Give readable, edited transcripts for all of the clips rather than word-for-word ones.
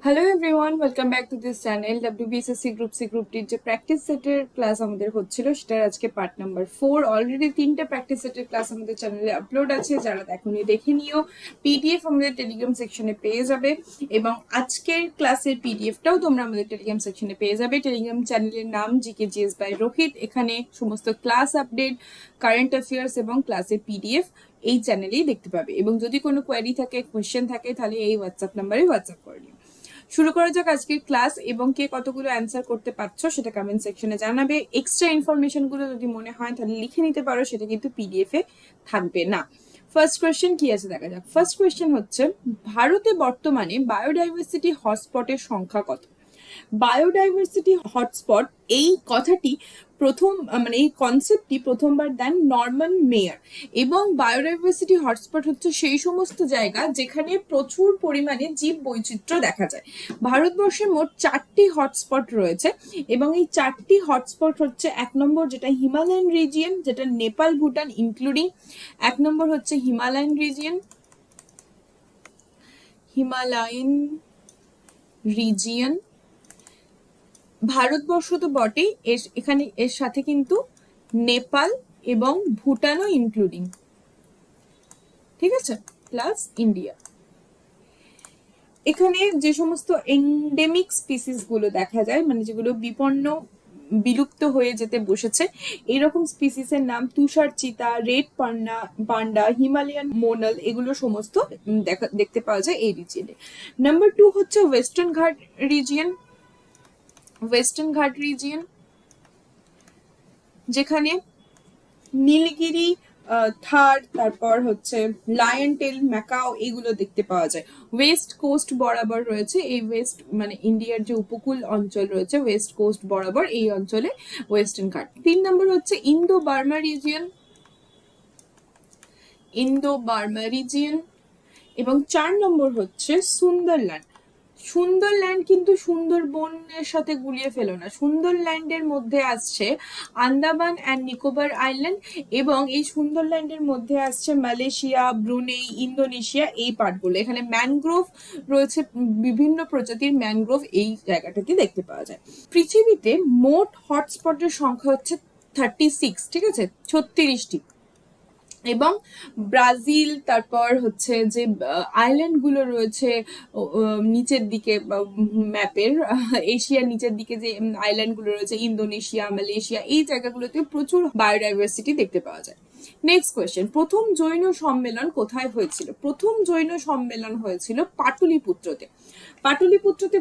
Hello everyone, welcome back to this channel. WBSSC group C group ডির যে practice সেটের class আমাদের হচ্ছিল সেটার আজকে পার্ট নাম্বার 4। অলরেডি 3টে প্র্যাকটিস সেটের ক্লাস আমাদের চ্যানেলে আপলোড আছে, যারা দেখোনি দেখে নিও। পিডিএফ আমাদের টেলিগ্রাম সেকশনে পেয়ে যাবে এবং আজকের ক্লাসের পিডিএফটাও তোমরা আমাদের টেলিগ্রাম সেকশনে পেয়ে যাবে। টেলিগ্রাম চ্যানেলের নাম GKGS বাই রোহিত। এখানে সমস্ত ক্লাস আপডেট, কারেন্ট অ্যাফেয়ার্স এবং ক্লাসের পিডিএফ এই চ্যানেলেই দেখতে পাবে। এবং যদি কোনো কোয়ারি থাকে, কোয়েশ্চেন থাকে, তাহলে এই হোয়াটসঅ্যাপ নাম্বারে হোয়াটসঅ্যাপ করে নিও। শুরু করা যাক আজকের ক্লাস, এবং কে কতগুলো অ্যান্সার করতে পারছো সেটা কমেন্ট সেকশনে জানাবে। এক্সট্রা ইনফরমেশন গুলো যদি মনে হয় তাহলে লিখে নিতে পারো, সেটা কিন্তু পিডিএফ এ থাকবে না। ফার্স্ট কোয়েশ্চেন কি আছে দেখা যাক। ফার্স্ট কোয়েশ্চেন হচ্ছে, ভারতে বর্তমানে বায়োডাইভার্সিটি হটস্পটের সংখ্যা কত? বায়োডাইভার্সিটি হটস্পট এই কথাটি প্রথম এই কনসেপ্টটি প্রথমবার দেন নরম্যান মেয়ার। এবং বায়োডাইভার্সিটি হটস্পট হচ্ছে সেই সমস্ত জায়গা যেখানে প্রচুর পরিমাণে জীব বৈচিত্র্য দেখা যায়। ভারতবর্ষে মোট 4টি হটস্পট রয়েছে এবং এই 4টি হটস্পট হচ্ছে, 1 নম্বর যেটা হিমালয়ান রিজিয়ন, যেটা নেপাল ভুটান ইনক্লুডিং। 1 নম্বর হচ্ছে হিমালয়ান রিজিয়ন। ভারতবর্ষ তো বটেই, এখানে এর সাথে কিন্তু নেপাল এবং ভুটানও ইনক্লুডিং, ঠিক আছে, প্লাস ইন্ডিয়া। এখানে যে সমস্ত এন্ডেমিক স্পিসিস গুলো দেখা যায়, মানে যেগুলো বিলুপ্ত হয়ে যেতে বসেছে, এরকম স্পিসিসের নাম তুষার চিতা, রেড পান্ডা, হিমালয়ান মোনাল, এগুলো সমস্ত দেখতে পাওয়া যায় এই রিজিয়নে। নাম্বার 2 হচ্ছে ওয়েস্টার্ন ঘাট রিজিয়ন, যেখানে নীলগিরি, থার, তারপর হচ্ছে লায়ন টেল, ম্যাকাও, এগুলো দেখতে পাওয়া যায়। ওয়েস্ট কোস্ট বরাবর রয়েছে এই ইন্ডিয়ার যে উপকূল অঞ্চল রয়েছে ওয়েস্ট কোস্ট বরাবর, এই অঞ্চলে ওয়েস্টার্ন ঘাট। 3 নম্বর হচ্ছে ইন্দো বার্মা রিজিয়ন এবং 4 নম্বর হচ্ছে সুন্দরল্যান্ড কিন্তু সুন্দরবনের সাথে গুলিয়ে ফেলো না। সুন্দরল্যান্ডের মধ্যে আসছে আন্দামান অ্যান্ড নিকোবর আইল্যান্ড, এবং এই সুন্দরল্যান্ডের মধ্যে আসছে মালয়েশিয়া, ব্রুনেই, ইন্দোনেশিয়া, এই পার্টগুলো। এখানে ম্যানগ্রোভ রয়েছে, বিভিন্ন প্রজাতির ম্যানগ্রোভ এই জায়গাটাতে দেখতে পাওয়া যায়। পৃথিবীতে মোট হটস্পটের সংখ্যা হচ্ছে 36, ঠিক আছে, 36টি। এবং ব্রাজিল, তারপর হচ্ছে যে আইল্যান্ড গুলো রয়েছে নিচের দিকে ম্যাপের, এশিয়ার নিচের দিকে যে আইল্যান্ড গুলো রয়েছে, ইন্দোনেশিয়া, মালয়েশিয়া, এই জায়গাগুলোতে প্রচুর বায়োডাইভার্সিটি দেখতে পাওয়া যায়। নেক্সট কোয়েশ্চেন, প্রথম জৈন সম্মেলন কোথায় হয়েছিল? প্রথম জৈন সম্মেলন হয়েছিল পাটলিপুত্রতে।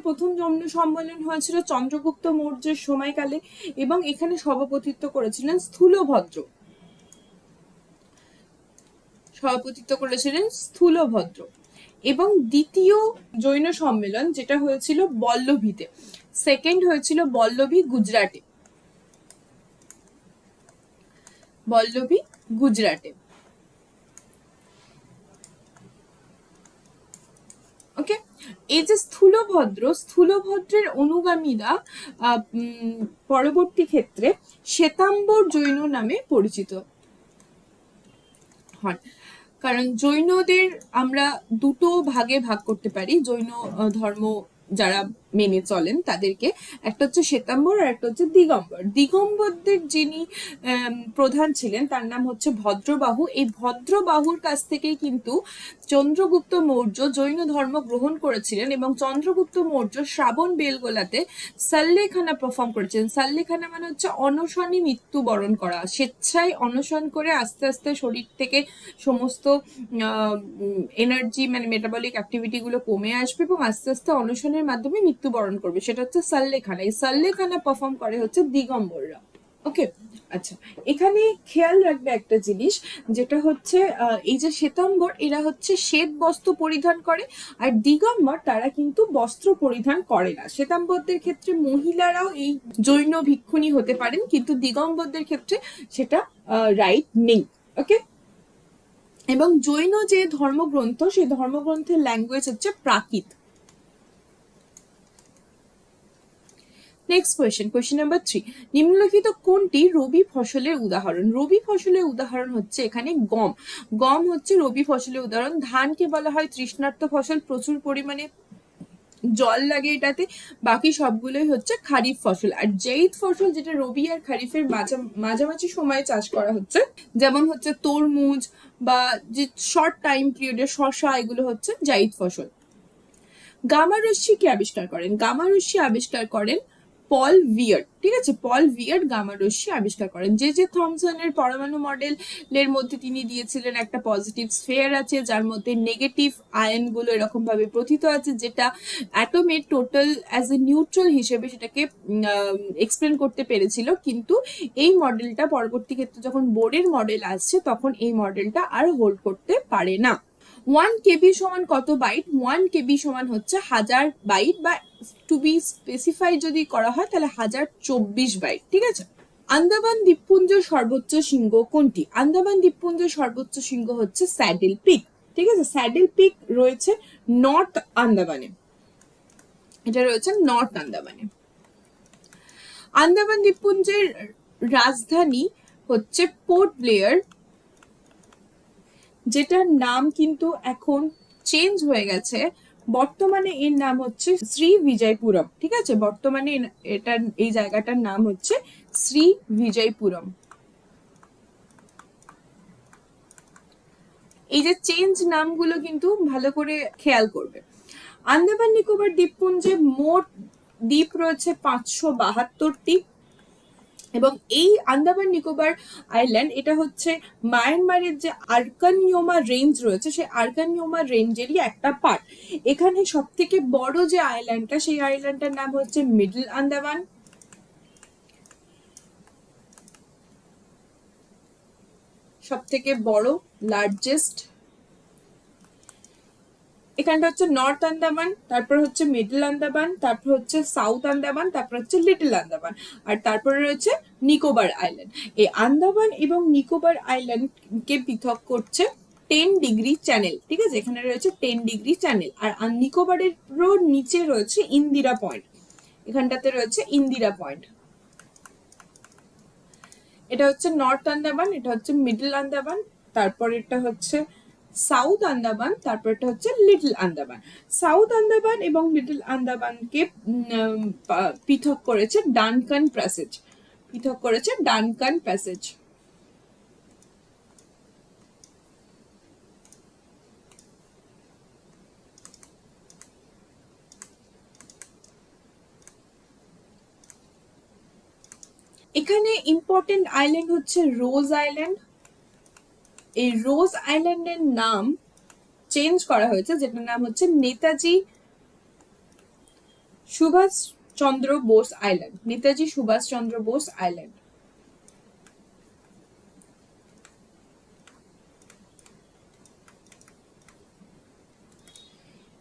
প্রথম জৈন সম্মেলন হয়েছিল চন্দ্রগুপ্ত মৌর্যের সময়কালে, এবং এখানে সভাপতিত্ব করেছিলেন স্থূলভদ্র। এবং দ্বিতীয় জৈন সম্মেলন যেটা হয়েছিল বল্লভীতে, সেকেন্ড হয়েছিল বল্লভী, গুজরাটে। ওকে, এই যে স্থূলভদ্রের অনুগামীরা পরবর্তী ক্ষেত্রে শ্বেতাম্বর জৈন নামে পরিচিত হন। কারণ জৈনদের আমরা দুটো ভাগে ভাগ করতে পারি, জৈন ধর্ম যারা মেনে চলেন তাদেরকে। একটা হচ্ছে শ্বেতাম্বর আর একটা হচ্ছে দিগম্বরদের যিনি প্রধান ছিলেন তার নাম হচ্ছে ভদ্রবাহু। এই ভদ্রবাহুর কাছ থেকেই কিন্তু চন্দ্রগুপ্ত মৌর্য জৈন ধর্ম গ্রহণ করেছিলেন, এবং চন্দ্রগুপ্ত মৌর্য শ্রাবণ বেলগোলাতে সাল্লেখানা পারফর্ম করেছিলেন। সাল্লেখানা মানে হচ্ছে অনশনে মৃত্যুবরণ করা, স্বেচ্ছায় অনশন করে আস্তে আস্তে শরীর থেকে সমস্ত এনার্জি, মেটাবলিক অ্যাক্টিভিটি গুলো কমে আসবে এবং আস্তে আস্তে অনশনের মাধ্যমে মৃত্যুবরণ করবে, সেটা হচ্ছে সাল্লেখানা। এই সাল্লেখানা পারফর্ম করে হচ্ছে দিগম্বররা। ওকে, আচ্ছা, এখানে খেয়াল রাখবে একটা জিনিস, যেটা হচ্ছে এই যে শ্বেতাম্বর, এরা হচ্ছে শ্বেত বস্ত্র পরিধান করে, আর দিগম্বর তারা কিন্তু বস্ত্র পরিধান করে না। শ্বেতাম্বরদের ক্ষেত্রে মহিলারাও এই জৈন ভিক্ষুণী হতে পারেন, কিন্তু দিগম্বরদের ক্ষেত্রে সেটা রাইট নেই। ওকে, এবং জৈন যে ধর্মগ্রন্থ, সেই ধর্মগ্রন্থের ল্যাঙ্গুয়েজ হচ্ছে প্রাকৃত। নেক্সট কোয়েশ্চেন নাম্বার 3, নিম্নলিখিত কোনটি রবি ফসলের উদাহরণ? রবি ফসলের উদাহরণ হচ্ছে এখানে গম হচ্ছে রবি ফসলের উদাহরণ। ধানকে বলা হয় তৃষ্ণার্ত ফসল, প্রচুর পরিমাণে জল লাগে এটাতে, বাকি সবগুলোই হচ্ছে খারিফ ফসল। আর জেইদ ফসল যেটা রবি আর খারিফের মাঝামাঝি সময়ে চাষ করা হচ্ছে, যেমন হচ্ছে তরমুজ বা যে শর্ট টাইম পিরিয়ডের শসা, এগুলো হচ্ছে জাইদ ফসল। গামা রশ্মি কে আবিষ্কার করেন? গামা রশ্মি আবিষ্কার করেন পল ভিয়ার্ড। ঠিক আছে, পল ভিয়ার্ড গামা রশ্মি আবিষ্কার করেন। যে থমসনের পরমাণু মডেলের মধ্যে তিনি দিয়েছিলেন একটা পজিটিভ স্ফিয়ার আছে যার মধ্যে নেগেটিভ আয়ন গুলো এরকম ভাবে প্রথিত আছে, যেটা অ্যাটমের টোটাল অ্যাজ এ নিউট্রাল হিসেবে সেটাকে এক্সপ্লেন করতে পেরেছিল। কিন্তু এই মডেলটা পরবর্তী ক্ষেত্রে যখন বোরের মডেল আসছে তখন এই মডেলটা আর হোল্ড করতে পারে না। 1 কেবি সমান কত বাইট? 1 কেবি সমান হচ্ছে 1000 বাইট, বা টু বি স্পেসিফাইড যদি করা হয় তাহলে 1024 বাইট। ঠিক আছে। আন্দামান দ্বীপপুঞ্জের সর্বোচ্চ শৃঙ্গ কোনটি? আন্দামান দ্বীপপুঞ্জের সর্বোচ্চ শৃঙ্গ হচ্ছে স্যাডেল পিক। ঠিক আছে, স্যাডেল পিক রয়েছে নর্থ আন্দামানে, এটা রয়েছে নর্থ আন্দামানে। আন্দামান দ্বীপপুঞ্জের রাজধানী হচ্ছে পোর্ট ব্লেয়ার, যেটার নাম কিন্তু এখন চেঞ্জ হয়ে গেছে, বর্তমানে এর নাম হচ্ছে শ্রী বিজয়পুরম। ঠিক আছে, বর্তমানে এটার এই জায়গাটার নাম হচ্ছে শ্রী বিজয়পুরম। এই যে চেঞ্জ নামগুলো কিন্তু ভালো করে খেয়াল করবে। আন্দামান নিকোবর দ্বীপপুঞ্জে মোট দ্বীপ রয়েছে 572টি, এবং এই আন্দামান নিকোবর আইল্যান্ড এটা হচ্ছে মায়ানমারের যে আরকানিওমা রেঞ্জ রয়েছে সেই আরকানিওমা রেঞ্জেরই একটা পার্ট। এখানে সব থেকে বড় যে আইল্যান্ডটা, সেই আইল্যান্ডটার নাম হচ্ছে মিডল আন্দামান। সব থেকে বড়, লার্জেস্ট। এখানটা হচ্ছে নর্থ আন্দামান, তারপর হচ্ছে মিডল আন্দামান, তারপর হচ্ছে সাউথ আন্দামান, তারপর হচ্ছে লিটল আন্দামান, আর তারপরে রয়েছে নিকোবর আইল্যান্ড। এই আন্দামান এবং নিকোবর আইল্যান্ডকে পৃথক করছে 10 ডিগ্রি চ্যানেল। ঠিক আছে, এখানে রয়েছে 10 ডিগ্রি চ্যানেল। আর নিকোবরের নিচে রয়েছে ইন্দিরা পয়েন্ট, এখানটাতে রয়েছে ইন্দিরা পয়েন্ট। এটা হচ্ছে নর্থ আন্দামান, এটা হচ্ছে মিডল আন্দামান, তারপর এটা হচ্ছে সাউথ আন্দামান, তারপর এটা হচ্ছে লিটল আন্দামান। সাউথ আন্দামান এবং লিটল আন্দামানকে পৃথক করেছে ডানকান প্যাসেজ, পৃথক করেছে ডানকান প্যাসেজ। এখানে ইম্পর্টেন্ট আইল্যান্ড হচ্ছে রোজ আইল্যান্ড। এই রোজ আইল্যান্ডের নাম চেঞ্জ করা হয়েছে, যেটার নাম হচ্ছে নেতাজি সুভাষ চন্দ্র বোস আইল্যান্ড, নেতাজি সুভাষ চন্দ্র বোস আইল্যান্ড।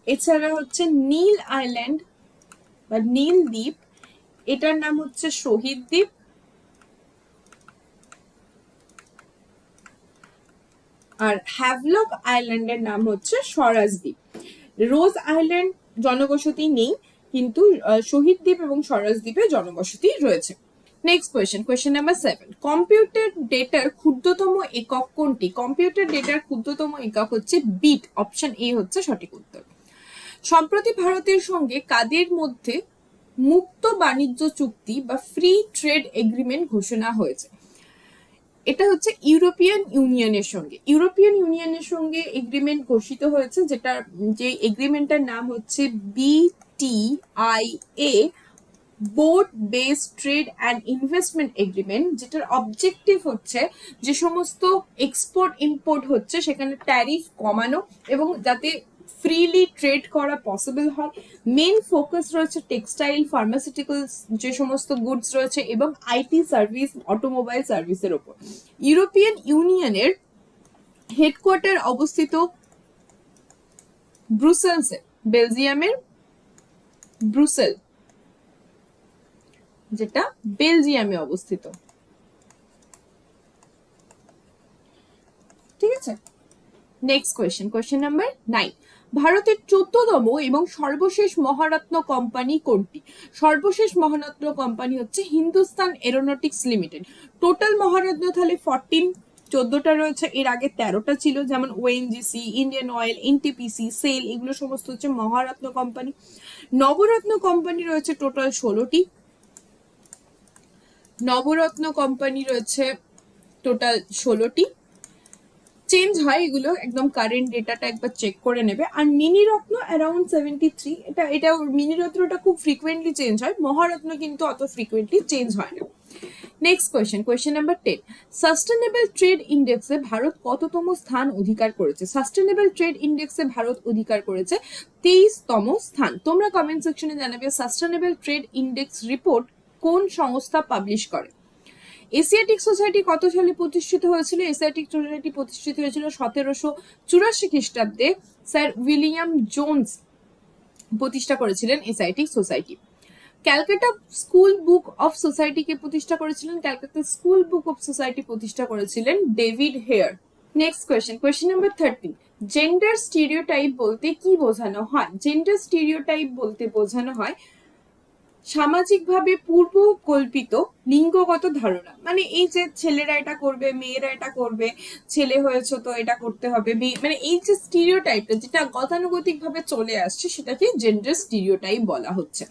এছাড়া হচ্ছে নীল আইল্যান্ড বা নীল দ্বীপ, এটার নাম হচ্ছে শহীদ দ্বীপ। আর হ্যাভলক আইল্যান্ডের নাম হচ্ছে স্বরাজ দ্বীপ। রোজ আইল্যান্ড জনবসতি নেই, কিন্তু শহীদ দ্বীপ এবং স্বরাজ দ্বীপে জনবসতি রয়েছে। নেক্সট কোয়েশ্চেন নাম্বার 7, কম্পিউটার ডেটার ক্ষুদ্রতম একক কোনটি? কম্পিউটার ডেটার ক্ষুদ্রতম একক হচ্ছে বিট, অপশন এ হচ্ছে সঠিক উত্তর। সম্প্রতি ভারতের সঙ্গে কাদের মধ্যে মুক্ত বাণিজ্য চুক্তি বা ফ্রি ট্রেড এগ্রিমেন্ট ঘোষণা হয়েছে? এটা হচ্ছে ইউরোপিয়ান ইউনিয়নের সঙ্গে, ইউরোপিয়ান ইউনিয়নের সঙ্গে এগ্রিমেন্ট ঘোষিত হয়েছে, যেটা যে এগ্রিমেন্টটার নাম হচ্ছে BTIA, board based trade and investment agreement, যেটার অবজেক্টিভ হচ্ছে যে সমস্ত এক্সপোর্ট ইম্পোর্ট হচ্ছে সেখানে ট্যারিফ কমানো এবং যাতে ফ্রিলি ট্রেড করা পসিবল হয়। মেন ফোকাস রয়েছে টেক্সটাইল, ফার্মাসিউটিক্যালস যে সমস্ত গুডস রয়েছে এবং আইটি সার্ভিস, অটোমোবাইল সার্ভিসের ওপর। ইউরোপিয়ান ইউনিয়নের হেডকোয়ার্টার অবস্থিত ব্রুসেলসে, বেলজিয়ামের ব্রুসেল, যেটা বেলজিয়ামে অবস্থিত। ঠিক আছে, নেক্সট কোয়েশ্চেন নাম্বার 9, ভারতের 14তম এবং সর্বশেষ মহারত্ন কোম্পানি কোনটি? সর্বশেষ মহারত্ন কোম্পানি হচ্ছে Hindustan Aeronautics Limited. Total Maharatna তাহলে 14, 14টা রয়েছে, এর আগে 13টা ছিল, যেমন ONGC, Indian Oil, NTPC, SAIL, এগুলো সমস্ত হচ্ছে মহারত্ন কোম্পানি। নবরত্ন কোম্পানি রয়েছে টোটাল 16টি। নবরত্ন কোম্পানি রয়েছে টোটাল 16টি। চেঞ্জ হয় এগুলো, একদম কারেন্ট ডেটাটা একবার চেক করে নেবে। আর মিনি রত্ন অ্যারাউন্ড 73, এটা মিনি রত্নটা খুব ফ্রিকুয়েন্টলি চেঞ্জ হয়, মহারত্ন কিন্তু অত ফ্রিকুয়েন্টলি চেঞ্জ হয় না। Next question number 10, sustainable trade ইন্ডেক্সে ভারত কততম স্থান অধিকার করেছে? সাস্টেনেবল ট্রেড ইন্ডেক্সে ভারত অধিকার করেছে 23তম স্থান। তোমরা কমেন্ট সেকশনে জানাবে সাস্টেনেবল ট্রেড ইন্ডেক্স রিপোর্ট কোন সংস্থা পাবলিশ করে। এশিয়াটিক সোসাইটি কত সালে প্রতিষ্ঠিত হয়েছিল? এশিয়াটিক সোসাইটি প্রতিষ্ঠিত হয়েছিল 1784 খ্রিস্টাব্দে। স্যার উইলিয়াম জোন্স প্রতিষ্ঠা করেছিলেন Asiatic society. Calcutta school book of সোসাইটিকে প্রতিষ্ঠা করেছিলেন, Calcutta school book of society প্রতিষ্ঠা করেছিলেন David Hare. Next question number 13, gender stereotype বলতে কি বোঝানো হয়? জেন্ডার স্টিরিওটাইপ বলতে বোঝানো হয় সামাজিকভাবে পূর্ব কল্পিত লিঙ্গগত ধারণা। মানে এই যে ছেলেরা এটা করবে, মেয়েরা এটা করবে, ছেলে হয়েছে তো এটা করতে হবে, মানে এই যে স্টিরিওটাইপটা যেটা গতানুগতিক ভাবে চলে আসছে সেটাকে জেন্ডার স্টিরিওটাইপ বলা হচ্ছে।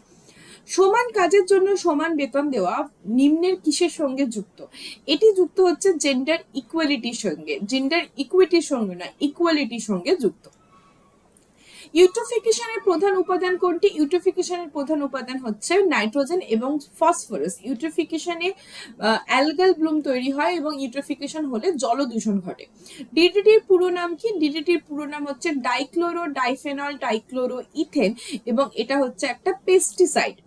সমান কাজের জন্য সমান বেতন দেওয়া নিম্নের কিসের সঙ্গে যুক্ত? এটি যুক্ত হচ্ছে জেন্ডার ইকুয়ালিটির সঙ্গে, জেন্ডার ইকুইটির সঙ্গে না, ইকুয়ালিটির সঙ্গে যুক্ত। ইউট্রোফিকেশনের প্রধান উপাদান কোনটি? ইউট্রোফিকেশনের প্রধান উপাদান হচ্ছে নাইট্রোজেন এবং ফসফরাস। ইউট্রোফিকেশনে অ্যালগাল ব্লুম তৈরি হয় এবং ইউট্রোফিকেশন হলে জলদূষণ ঘটে। ডিডিটির পুরো নাম কি? ডিডিটির পুরো নাম হচ্ছে ডাইক্লোরো ডাইফেনল ডাইক্লোরো ইথেন এবং এটা হচ্ছে একটা পেস্টিসাইড।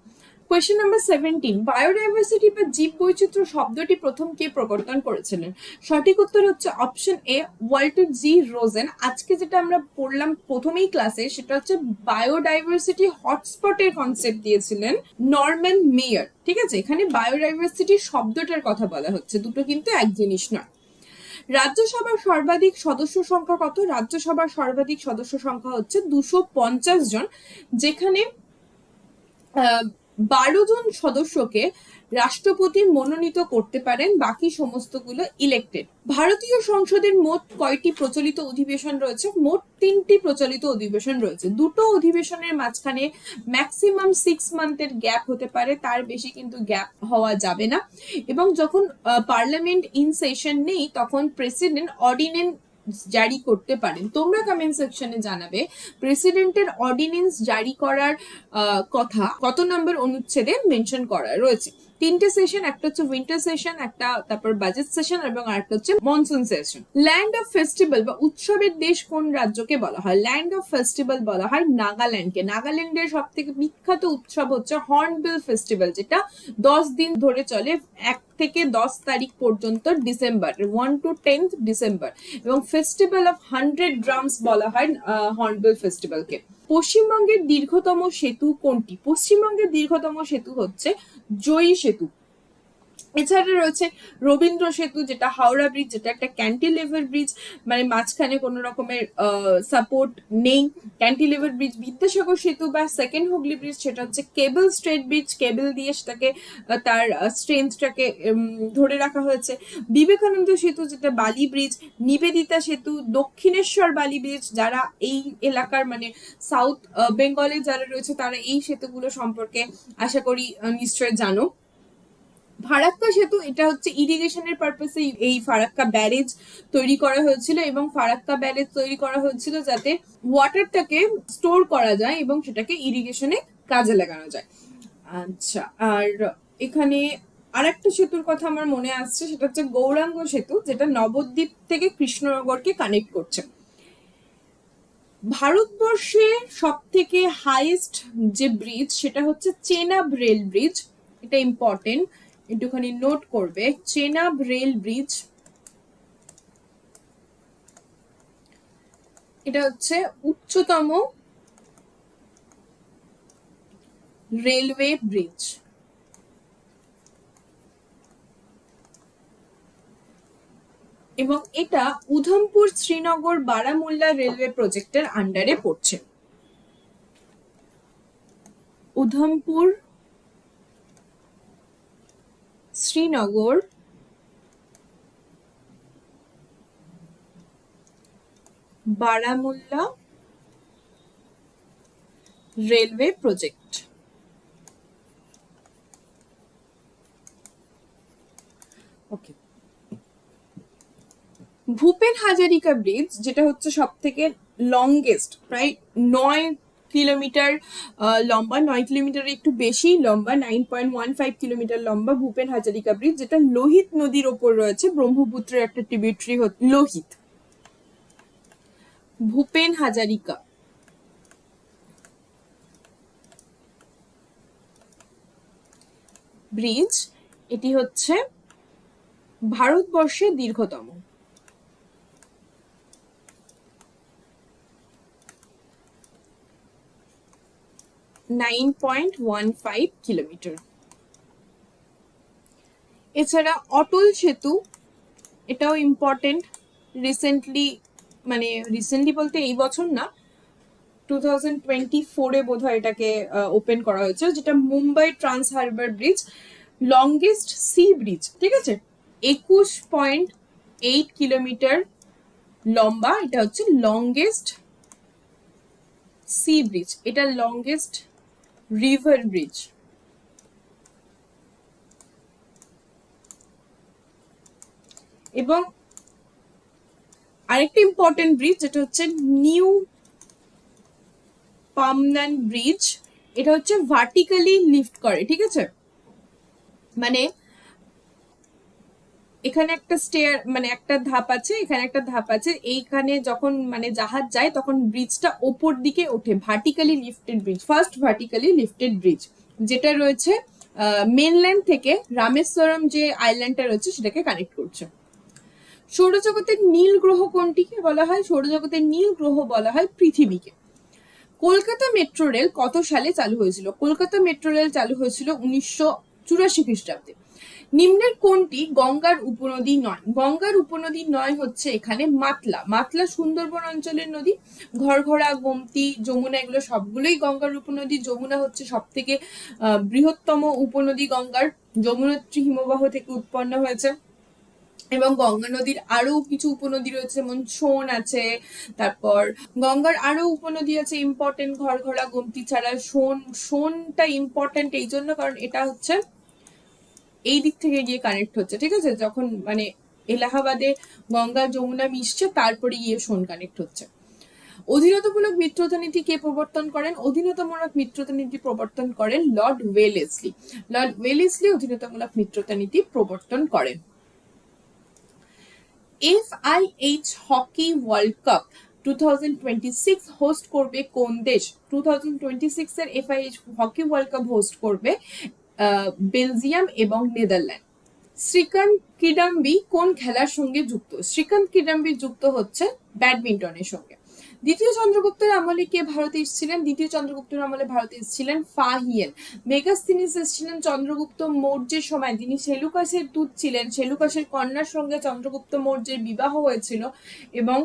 কোয়েশ্চেন নাম্বার 17, বায়োডাইভার্সিটি বা জীব বৈচিত্র্য শব্দটি প্রথম কে প্রবর্তন করেছিলেন? সঠিক উত্তর হচ্ছে option A, Walter G Rosen. আজকে যেটা আমরা পড়লাম প্রথমেই ক্লাসে সেটা হচ্ছে বায়োডাইভার্সিটি হটস্পটের কনসেপ্ট দিয়েছিলেন নরম্যান মেয়ার। ঠিক আছে, এখানে বায়োডাইভার্সিটি শব্দটার কথা বলা হচ্ছে, দুটো কিন্তু এক জিনিস নয়। রাজ্যসভার সর্বাধিক সদস্য সংখ্যা কত? রাজ্যসভার সর্বাধিক সদস্য সংখ্যা হচ্ছে 250 জন, যেখানে 12 জন সদস্যকে রাষ্ট্রপতি মনোনীত করতে পারেন, বাকি সমস্তগুলো ইলেক্টেড। ভারতীয় সংসদের মোট কয়টি প্রচলিত অধিবেশন রয়েছে? মোট 3টি প্রচলিত অধিবেশন রয়েছে। দুটো অধিবেশনের মাঝখানে ম্যাক্সিমাম 6 মান্থের গ্যাপ হতে পারে, তার বেশি কিন্তু গ্যাপ হওয়া যাবে না। এবং যখন পার্লামেন্ট ইন সেশন নেই তখন প্রেসিডেন্ট অর্ডিন্যান্স জারি করতে পারেন। তোমরা কমেন্ট সেকশনে জানাবে প্রেসিডেন্টের অর্ডিন্যান্স জারি করার কথা কত নম্বর অনুচ্ছেদে মেনশন করা রয়েছে। 3টে সেশন, একটা হচ্ছে উইন্টার সেশন, একটা তারপর বাজেট সেশন এবং আরেকটা হচ্ছে monsoon session. Land of festival বা উৎসবের দেশ কোন রাজ্যকে বলা হয়? ল্যান্ড অফ ফেস্টিভ্যাল বলা হয় নাগাল্যান্ডকে। নাগাল্যান্ডের সব থেকে বিখ্যাত উৎসব হচ্ছে হর্নবিল ফেস্টিভ্যাল, যেটা 10 দিন ধরে চলে, 1 থেকে 10 তারিখ পর্যন্ত ডিসেম্বর, 1 to 10th ডিসেম্বর। এবং ফেস্টিভ্যাল অফ 100 ড্রামস বলা হয় হর্নবিল ফেস্টিভ্যালকে। পশ্চিমবঙ্গের দীর্ঘতম সেতু কোনটি? পশ্চিমবঙ্গের দীর্ঘতম সেতু হচ্ছে জয়ী সেতু। এছাড়া রয়েছে রবীন্দ্র সেতু, যেটা হাওড়া ব্রিজ, যেটা একটা ক্যান্টিলিভার ব্রিজ, মানে মাঝখানে কোনো রকমের সাপোর্ট নেই, ক্যান্টিলিভার ব্রিজ। বিদ্যাসাগর সেতু বা সেকেন্ড হুগলি ব্রিজ, সেটা হচ্ছে কেবল স্ট্রেট ব্রিজ, কেবল দিয়ে সেটাকে তার স্ট্রেংথটাকে ধরে রাখা হয়েছে। বিবেকানন্দ সেতু, যেটা বালি ব্রিজ। নিবেদিতা সেতু, দক্ষিণেশ্বর বালি ব্রিজ। যারা এই এলাকার মানে সাউথ বেঙ্গলে যারা রয়েছে তারা এই সেতুগুলো সম্পর্কে আশা করি নিশ্চয় জানো। ফারাক্কা সেতু, এটা হচ্ছে ইরিগেশনের পারপাসে এই ফারাক্কা ব্যারেজ তৈরি করা হয়েছিল এবং ফারাক্কা ব্যারেজ তৈরি করা হয়েছিল যাতে ওয়াটারটাকে স্টোর করা যায় এবং সেটাকে ইরিগেশনে কাজে লাগানো যায়। আচ্ছা, আর এখানে আরেকটা সেতুর কথা আমার মনে আসছে, সেটা হচ্ছে গৌরাঙ্গ সেতু, যেটা নবদ্বীপ থেকে কৃষ্ণনগরকে কানেক্ট করছে। ভারতবর্ষে সব থেকে হাইয়েস্ট যে ব্রিজ সেটা হচ্ছে চেনাব রেল ব্রিজ। এটা ইম্পর্টেন্ট, একটুখানি নোট করবে। চেনাব রেল ব্রিজ, এটা হচ্ছে উচ্চতম রেলওয়ে ব্রিজ। এবং এটা উধমপুর শ্রীনগর বারামুল্লা রেলওয়ে প্রজেক্টের আন্ডারে পড়ছে। Udhampur Srinagar Baramulla railway project. Okay, Bhupen Hazarika bridge, যেটা হচ্ছে সব থেকে লংগেস্ট, প্রায় 9 কিলোমিটার লম্বা, 9 কিলোমিটার একটু বেশি লম্বা, 9.15 কিলোমিটার লম্বা ভূপেন হাজারিকা ব্রিজ, যেটা লোহিত নদীর ওপর রয়েছে, ব্রহ্মপুত্রের একটা ট্রিবিউটারি লোহিত। ভূপেন হাজারিকা ব্রিজ, এটি হচ্ছে ভারতবর্ষের দীর্ঘতম। 9.15 কিলোমিটার। এছাড়া অটল সেতু, এটাও ইম্পর্টেন্ট, রিসেন্টলি, মানে রিসেন্টলি বলতে এই বছর না, 2024-এ বোধহয় এটাকে ওপেন করা হয়েছে, যেটা Mumbai trans harbour bridge, longest sea bridge, ঠিক আছে, 21.8 কিলোমিটার লম্বা। এটা হচ্ছে লংগেস্ট সি ব্রিজ, এটা লংগেস্ট রিভার ব্রিজ। এবং আরেকটা ইম্পর্টেন্ট ব্রিজ, যেটা হচ্ছে নিউ পামনান ব্রিজ, এটা হচ্ছে ভার্টিক্যালি লিফট করে, ঠিক আছে, মানে এখানে একটা স্টেয়ার, মানে একটা ধাপ আছে, এখানে একটা ধাপ আছে, এইখানে যখন মানে জাহাজ যায় তখন ব্রিজটা ওপর দিকে ওঠে, vertically lifted bridge, first vertically lifted bridge, যেটা রয়েছে মেনল্যান্ড থেকে রামেশ্বরম যে আইল্যান্ডটা রয়েছে সেটাকে কানেক্ট করছে। সৌরজগতের নীল গ্রহ কোনটিকে বলা হয়? সৌরজগতের নীল গ্রহ বলা হয় পৃথিবীকে। কলকাতা মেট্রো রেল কত সালে চালু হয়েছিল? কলকাতা মেট্রো রেল চালু হয়েছিল 1984 খ্রিস্টাব্দে। নিম্নের কোনটি গঙ্গার উপনদী নয়? গঙ্গার উপনদী নয় হচ্ছে এখানে মাতলা। মাতলা সুন্দরবন অঞ্চলের নদী। ঘরঘরা, গোমতী, যমুনা, এগুলো সবগুলোই গঙ্গার উপনদী। যমুনা হচ্ছে সব থেকে বৃহত্তম উপনদী গঙ্গার, যমুনোত্রী হিমবাহ থেকে উৎপন্ন হয়েছে। এবং গঙ্গা নদীর আরো কিছু উপনদী রয়েছে, যেমন সোন আছে, তারপর গঙ্গার আরো উপনদী আছে ইম্পর্টেন্ট, ঘরঘরা, গোমতী ছাড়া সোনটা ইম্পর্টেন্ট এই জন্য কারণ এটা হচ্ছে এই দিক থেকে গিয়ে কানেক্ট হচ্ছে, ঠিক আছে, যখন মানে এলাহাবাদে গঙ্গা যমুনা মিশছে তারপরে গিয়ে সোন কানেক্ট হচ্ছে। অধীনতামূলক মিত্রতা নীতি কে প্রবর্তন করেন? অধীনতামূলক মিত্রতা নীতি প্রবর্তন করেন লর্ড ওয়েলেসলি। লর্ড ওয়েলেসলি অধীনতামূলক মিত্রতা নীতি প্রবর্তন করেন। FIH hockey world cup 2026 host করবে কোন দেশ? 2026 এর FIH hockey world cup host করবে বেলজিয়াম এবং নেদারল্যান্ড। শ্রীকান্ত কিদাম্বি কোন খেলার সঙ্গে যুক্ত? শ্রীকান্ত কিদাম্বি যুক্ত হচ্ছে ব্যাডমিন্টনের সঙ্গে। দ্বিতীয় চন্দ্রগুপ্তের আমলে কে ভারতে এসেছিলেন? দ্বিতীয় চন্দ্রগুপ্তের আমলে ভারতে এসেছিলেন ফাহিয়েন। মেগাস্তিনিস এসেছিলেন চন্দ্রগুপ্ত মৌর্যের সময়, তিনি সেলুকাসের দূত ছিলেন। সেলুকাসের কন্যার সঙ্গে চন্দ্রগুপ্ত মৌর্যের বিবাহ হয়েছিল এবং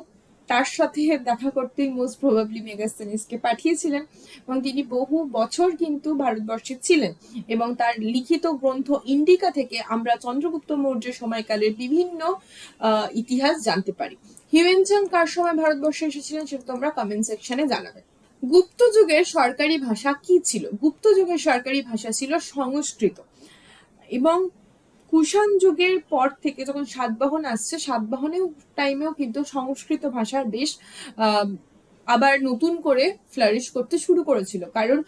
তার সাথে দেখা করতেই মোস্ট প্রবাবলি মেগাস্তিনিসকে পাঠিয়েছিলেন এবং তিনি বহু বছর কিন্তু ভারতবর্ষে ছিলেন এবং তার লিখিত গ্রন্থ ইন্ডিকা থেকে আমরা চন্দ্রগুপ্ত মৌর্য সময়কালের বিভিন্ন ইতিহাস জানতে পারি। হিউয়েন কার সময় ভারতবর্ষে এসেছিলেন সেটা তোমরা কমেন্ট সেকশনে জানাবে। গুপ্ত যুগের সরকারি ভাষা কি ছিল? গুপ্ত যুগের সরকারি ভাষা ছিল সংস্কৃত। এবং কুষাণ যুগের পর থেকে যখন সাতবাহন আসছে, সাতবাহনের টাইমেও কিন্তু সংস্কৃত ভাষার বেশ আবার নতুন করে ফ্লারিশ করতে শুরু করেছিল, কারণ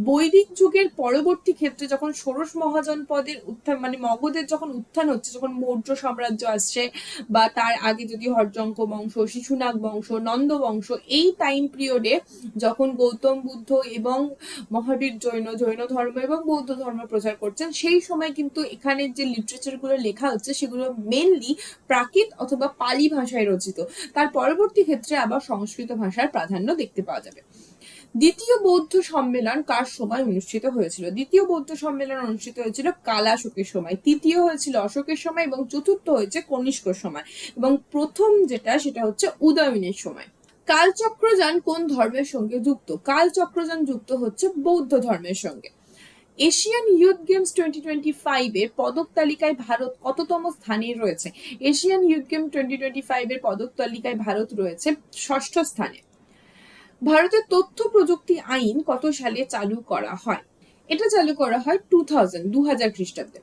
বৈদিক যুগের পরবর্তী ক্ষেত্রে যখন ষোড়শ মহাজনপদের উত্থান, মানে মগধের যখন উত্থান হচ্ছে, যখন মৌর্য সাম্রাজ্য আসছে বা তার আগে যদি হর্যঙ্ক বংশ, শিশুনাগ বংশ, নন্দ বংশ, এই টাইম পিরিয়ডে যখন গৌতম বুদ্ধ এবং মহাবীর জৈন ধর্ম এবং বৌদ্ধ ধর্ম প্রচার করছেন, সেই সময় কিন্তু এখানে যে লিটারেচার গুলো লেখা হচ্ছে সেগুলো মেনলি প্রাকৃত অথবা পালি ভাষায় রচিত। তার পরবর্তী ক্ষেত্রে আবার সংস্কৃত ভাষার প্রাধান্য দেখতে পাওয়া যাবে। দ্বিতীয় বৌদ্ধ সম্মেলন কার সময় অনুষ্ঠিত হয়েছিল? দ্বিতীয় বৌদ্ধ সম্মেলন অনুষ্ঠিত হয়েছিল কালাশোকের সময়, তৃতীয় হয়েছিল অশোকের সময় এবং চতুর্থ হয়েছে কনিষ্কর সময় এবং প্রথম যেটা সেটা হচ্ছে উদয়নের সময়। কালচক্রযান কোন ধর্মের সঙ্গে যুক্ত? কালচক্রযান যুক্ত হচ্ছে বৌদ্ধ ধর্মের সঙ্গে। এশিয়ান ইউথ গেমস 2025 এর পদক তালিকায় ভারত কততম স্থানে রয়েছে? এশিয়ান ইউথ গেম 2025 এর পদক তালিকায় ভারত রয়েছে ষষ্ঠ স্থানে। ভারতের তথ্য প্রযুক্তি আইন কত সালে চালু করা হয়? এটা চালু করা হয় 2000 খ্রিস্টাব্দে।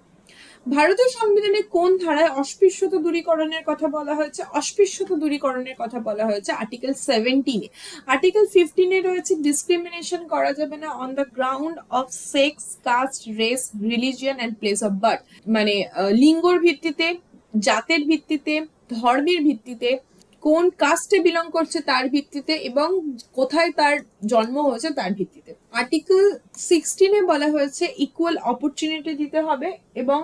ভারতের সংবিধানে কোন ধারায় অস্পৃশ্যতা দূরীকরণের কথা বলা হয়েছে? অস্পৃশ্যতা দূরীকরণের কথা বলা হয়েছে আর্টিকেল 17-এ। আর্টিকেল 15-এ রয়েছে ডিসক্রিমিনেশন করা যাবে না on the ground of sex, caste, race, religion and place of birth, মানে লিঙ্গর ভিত্তিতে, জাতের ভিত্তিতে, ধর্মের ভিত্তিতে, কোন কাস্টে বিলং করছে তার ভিত্তিতে এবং কোথায় তার জন্ম হয়েছে তার ভিত্তিতে। আর্টিকেল 16-এ বলা হয়েছে ইকুয়াল অপরচুনিটি দিতে হবে এবং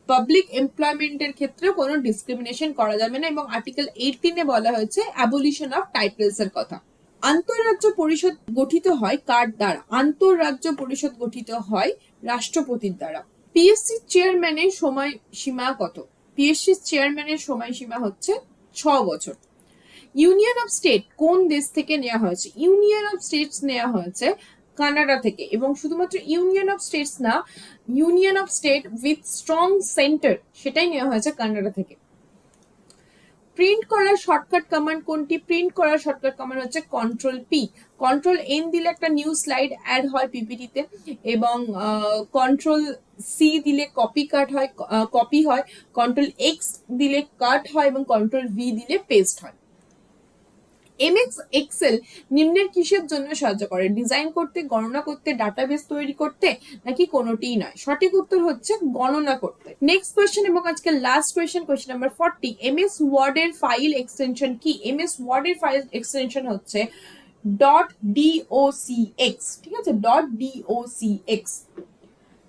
পাবলিক এমপ্লয়মেন্টের ক্ষেত্রে কোনো ডিসক্রিমিনেশন করা যাবে না, এবং আর্টিকেল 18-এ বলা হয়েছে অ্যাবলিশন অফ টাইটেলস এর কথা। আন্তঃরাজ্য পরিষদ গঠিত হয় কার দ্বারা? আন্তঃরাজ্য পরিষদ গঠিত হয় রাষ্ট্রপতির দ্বারা। পিএসসি চেয়ারম্যানের সময়সীমা কত? পিএসসি চেয়ারম্যানের সময়সীমা হচ্ছে 6 বছর। ইউনিয়ন অফ স্টেট কোন দেশ থেকে নেওয়া হয়েছে? ইউনিয়ন অফ স্টেটস নেওয়া হয়েছে কানাডা থেকে, এবং শুধুমাত্র ইউনিয়ন অফ স্টেটস না, union of state with strong centre সেটাই নেওয়া হয়েছে কানাডা থেকে। প্রিন্ট করার শর্টকাট কমান্ড কোনটি? প্রিন্ট করার শর্টকাট কমান্ড হচ্ছে কন্ট্রোল পি। কন্ট্রোল এন দিলে একটা নিউ স্লাইড অ্যাড হয় পিপিটিতে, এবং কন্ট্রোল সি দিলে কপি কাট হয়, কপি হয়, কন্ট্রোল এক্স দিলে কাট হয়, এবং কন্ট্রোল ভি দিলে পেস্ট হয়। এমএস এক্সেল নিম্নের কিসের জন্য সাহায্য করে? ডিজাইন করতে, গণনা করতে, ডাটাবেস তৈরি করতে, নাকি কোনোটিই নয়? সঠিক উত্তর হচ্ছে গণনা করতে। নেক্সট কোয়েশ্চেন এবং আজকে last question, question number 40। MS word এর ফাইল এক্সটেনশন কি? এমএস ওয়ার্ড এর ফাইল এক্সটেনশন হচ্ছে .docx, ঠিক আছে, .docx।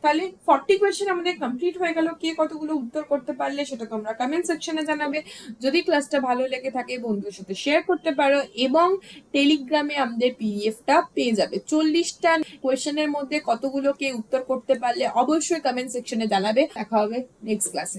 তাহলে 40 কোয়েশ্চেন আমাদের কমপ্লিট হয়ে গেল। কে কতগুলো উত্তর করতে পারলে সেটা তোমরা কমেন্ট সেকশনে জানাবে। যদি ক্লাসটা ভালো লেগে থাকে বন্ধুদের সাথে শেয়ার করতে পারো, এবং টেলিগ্রামে আমাদের পিডিএফটা পেয়ে যাবে। 40টা কোয়েশ্চেনের মধ্যে কতগুলো কে উত্তর করতে পারলে অবশ্যই কমেন্ট সেকশনে জানাবে। দেখা হবে নেক্সট ক্লাসে।